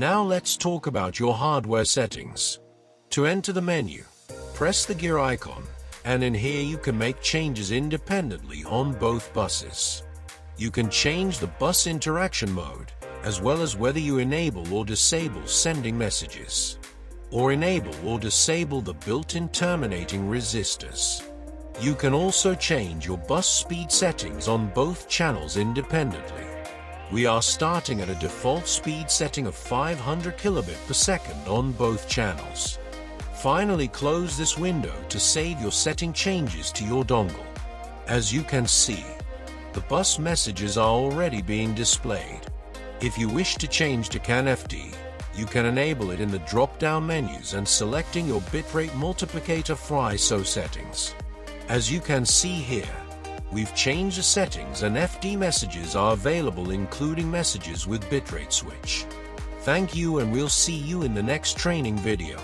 Now let's talk about your hardware settings. To enter the menu, press the gear icon, and in here you can make changes independently on both buses. You can change the bus interaction mode, as well as whether you enable or disable sending messages, or enable or disable the built-in terminating resistors. You can also change your bus speed settings on both channels independently. We are starting at a default speed setting of 500 kilobit per second on both channels. Finally, close this window to save your setting changes to your dongle. As you can see, the bus messages are already being displayed. If you wish to change to CAN-FD, you can enable it in the drop-down menus and selecting your bitrate multiplicator for ISO settings. As you can see here, we've changed the settings and FD messages are available, including messages with bitrate switch. Thank you, and we'll see you in the next training video.